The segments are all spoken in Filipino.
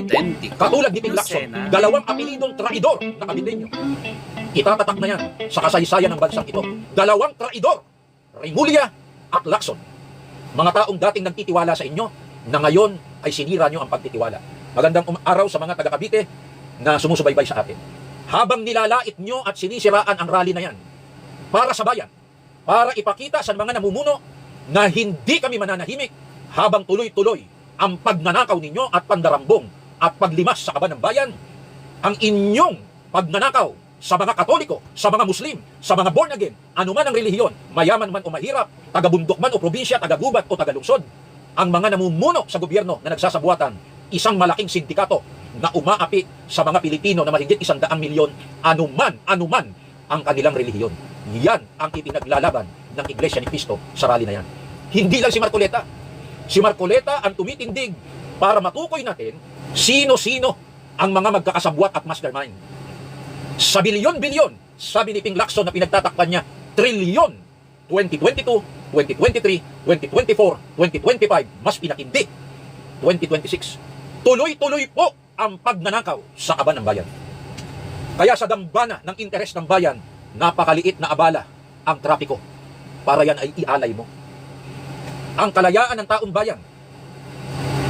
Authentic. Katulad ni Ping Lacson, dalawang apelidong traidor na Caviteño. Itatatak na yan sa kasaysayan ng bansang ito. Dalawang traidor, Remulla at Lacson. Mga taong dating nagtitiwala sa inyo, na ngayon ay sinira nyo ang pagtitiwala. Magandang araw sa mga taga Cavite na sumusubaybay sa atin. Habang nilalait nyo at sinisiraan ang rally na yan, para sa bayan, para ipakita sa mga namumuno na hindi kami mananahimik habang tuloy-tuloy ang pagnanakaw ninyo at pandarambong at paglimas sa kaban ng bayan, ang inyong pagnanakaw sa mga Katoliko, sa mga Muslim, sa mga born again, anuman ang relihiyon, mayaman man o mahirap, taga-bundok man o probinsya, taga-gubat o taga-lungsod, ang mga namumuno sa gobyerno na nagsasabuatan, isang malaking sindikato na umaapi sa mga Pilipino na mahigit 100 milyon, anuman ang kanilang relihiyon. Yan ang ipinaglalaban ng Iglesia ni Cristo sa rally na yan. Hindi lang si Marcoleta. Si Marcoleta ang tumitindig para matukoy natin sino-sino ang mga magkakasabwat at mastermind. Sa bilyon-bilyon, sabi ni Ping Lacson na pinagtatakpan niya, trilyon, 2022, 2023, 2024, 2025, mas pinakindi, 2026. Tuloy-tuloy po ang pagnanakaw sa kaban ng bayan. Kaya sa dambana ng interes ng bayan, napakaliit na abala ang trapiko para yan ay ialay mo. Ang kalayaan ng taong bayan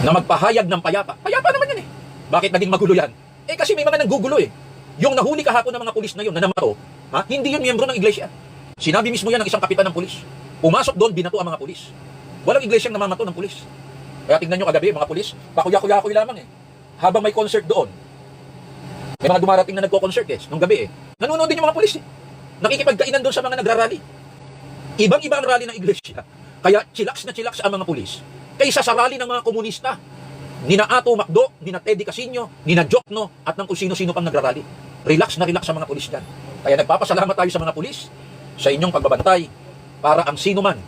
na magpahayag ng payapa. Payapa naman yan eh. Bakit naging magulo yan? Eh kasi may mga nanggugulo eh. Yung nahuli kahapon ng mga pulis na yun na namato, hindi yun miyembro ng iglesia. Sinabi mismo yan ng isang kapitan ng pulis. Pumasok doon, binato ang mga pulis. Walang iglesyang namamato ng pulis. Kaya tingnan nyo kagabi, mga pulis, pakuya-kuya-kuy lamang eh. Habang may concert doon, may mga dumarating na nagko-concert eh, nung gabi eh. Nanonood din yung mga pulis eh. Nakikipagkainan doon sa mga nagrarally. Ibang-iba ang rally ng iglesia. Kaya chillax na chillax ang mga pulis. Kaysa sa rally ng mga komunista. Nina Ato Macdo, nina Teddy Casino, nina Jokno, at ng kung sino-sino pang nagrarally. Relax na relax ang mga pulis dyan. Kaya nagpapasalamat tayo sa mga pulis, sa inyong pagbabantay, para ang sino man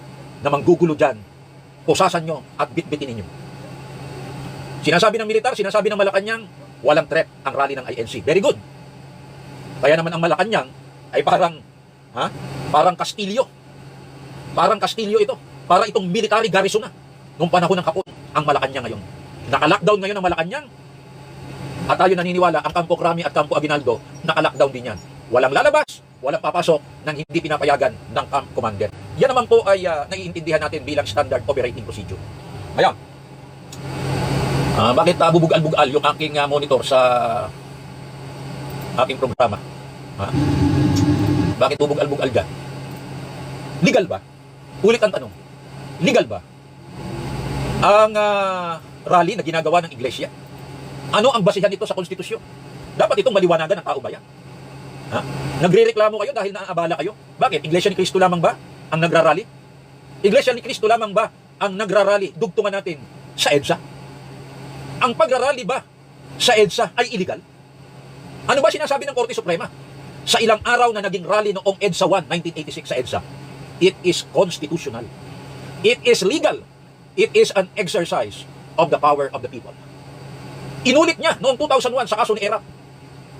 na manggugulo dyan, pusasan nyo at bitbitin ninyo. Sinasabi ng militar, sinasabi ng Malacanang, walang threat ang rally ng INC. Very good. Kaya naman ang Malacanang ay parang Kastilyo. Parang Kastilyo ito. Para itong military garrison na nung panahon ng Hapon ang Malacanang ngayon. Naka-lockdown ngayon ang Malacanang. At tayo naniniwala, ang Campo Crame at Campo Aguinaldo, naka-lockdown din yan. Walang lalabas, walang papasok nang hindi pinapayagan ng camp commander. Yan naman po ay naiintindihan natin bilang standard operating procedure. Ayan. Bakit bubugal-bugal yung aking monitor sa aking programa? Bakit bubugal-bugal dyan? Legal ba? Ulit ang tanong. Legal ba ang rally na ginagawa ng iglesia? Ano ang basihan nito sa konstitusyon? Dapat itong maliwanagan ng tao bayan. Nagre-reklamo kayo dahil naaabala kayo? Bakit? Iglesia ni Cristo lamang ba ang nagrarally? Iglesia ni Cristo lamang ba ang nagrarally? Dugtungan natin sa EDSA. Ang pagrarally ba sa EDSA ay illegal? Ano ba sinasabi ng Korte Suprema? Sa ilang araw na naging rally noong EDSA 1, 1986 sa EDSA, it is constitutional. It is legal. It is an exercise of the power of the people. Inulit niya noong 2001 sa kaso ni Erap.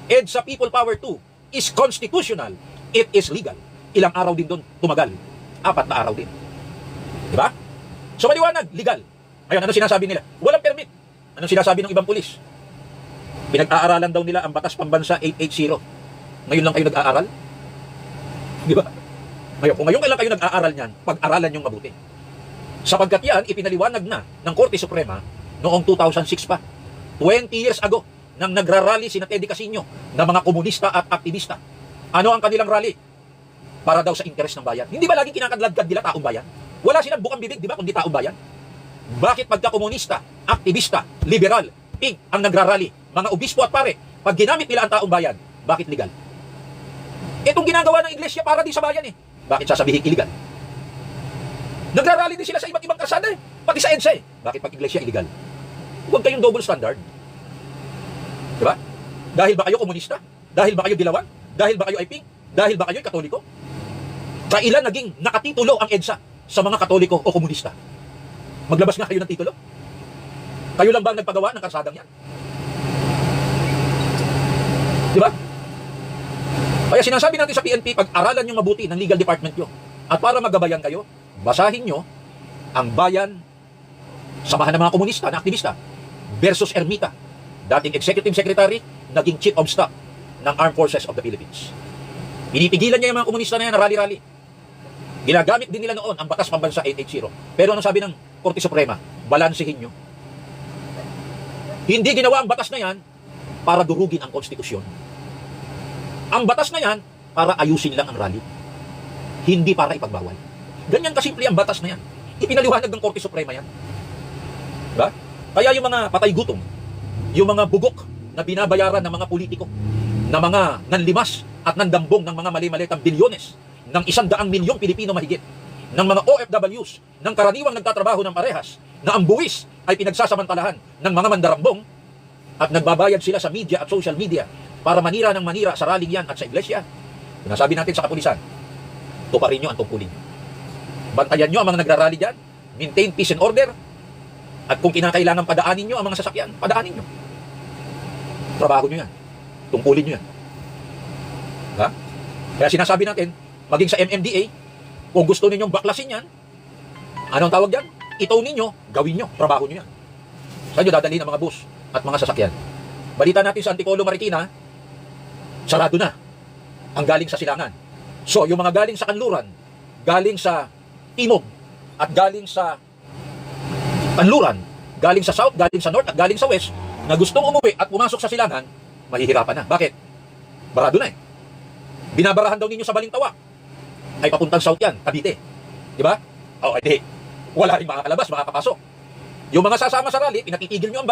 EDSA People Power 2 is constitutional, it is legal. Ilang araw din doon tumagal? 4 na araw din. Diba? So maliwanag, legal. Ngayon, ano sinasabi nila? Walang permit. Anong sinasabi ng ibang pulis? Pinag-aaralan daw nila ang Batas Pambansa 880. Ngayon lang kayo nag-aaral? Diba? Ngayon, kung ngayon lang kayo nag-aaral niyan, pag-aralan niyong mabuti. Sapagkat yan, ipinaliwanag na ng Korte Suprema noong 2006 pa. 20 years ago, nang nagrarally si Teddy Casino na mga komunista at aktivista. Ano ang kanilang rally? Para daw sa interes ng bayan. Hindi ba laging kinakadladkad nila taong bayan? Wala silang bukang bibig, di ba, kundi taong bayan? Bakit pagka komunista, aktivista, liberal, pig ang nagrarally, mga obispo at pare, pag ginamit nila ang taong bayan, bakit legal? Itong ginagawa ng iglesia para di sa bayan eh. Bakit sasabihin illegal? Nagrarally din sila sa iba't ibang kalsada eh. Pati sa EDSA eh. Bakit pag iglesia illegal? Huwag kayong double standard. Diba? Dahil ba kayo komunista? Dahil ba kayo dilawan? Dahil ba kayo ay pink? Dahil ba kayo ay katoliko? Kailan naging nakatitulo ang EDSA sa mga katoliko o komunista? Maglabas nga kayo ng titulo? Kayo lang ba ang nagpagawa ng kalsadang yan? Diba? Kaya sinasabi natin sa PNP, pag-aralan nyo mabuti ng legal department nyo. At para magabayan kayo, basahin nyo ang bayan, samahan ng mga komunista na aktivista versus Ermita dating Executive Secretary, naging Chief of Staff ng Armed Forces of the Philippines. Pinipigilan niya yung mga komunista na yan na rally-rally. Ginagamit din nila noon ang Batas Pambansa 880. Pero anong sabi ng Korte Suprema? Balansehin nyo. Hindi ginawa ang batas na yan para durugin ang konstitusyon. Ang batas na yan para ayusin lang ang rally. Hindi para ipagbawal. Ganyan kasimple ang batas na yan. Ipinaliwanag ng Korte Suprema yan. Diba? Kaya yung mga patay gutom, yung mga bugok na binabayaran ng mga politiko, na mga nanlimas at nandambong ng mga mali-malitang bilyones ng 100 milyong Pilipino mahigit, ng mga OFWs, ng karaniwang nagtatrabaho ng parehas, na ang buwis ay pinagsasamantalahan ng mga mandarambong at nagbabayad sila sa media at social media para manira ng manira sa rallying yan at sa iglesia. Sinasabi natin sa kapulisan, tuparin nyo ang tungkulin nyo. Bantayan nyo ang mga nagrarally dyan, maintain peace and order, at kung kinakailangan padaanin nyo ang mga sasakyan, padaanin nyo. Trabaho nyo yan. Tungkulin nyo yan. Ha? Kaya sinasabi natin, maging sa MMDA, kung gusto ninyong baklasin yan, anong tawag yan? Itaw ninyo, gawin nyo, trabaho nyo yan. Saan nyo dadalhin ang mga bus at mga sasakyan? Balita natin sa Antipolo, Marikina, sarado na ang galing sa Silangan. So, yung mga galing sa Kanluran, galing sa Timog, at galing sa Kanluran, galing sa South, galing sa North, at galing sa West, na gustong umuwi at pumasok sa Silangan, mahihirapan na. Bakit? Barado na eh. Binabarahan daw ninyo sa Balintawak. Ay papuntang South yan, Cavite. Di ba? O, edi, wala rin makakalabas, makakapasok. Yung mga sasama sa rally, pinatitigil nyo ang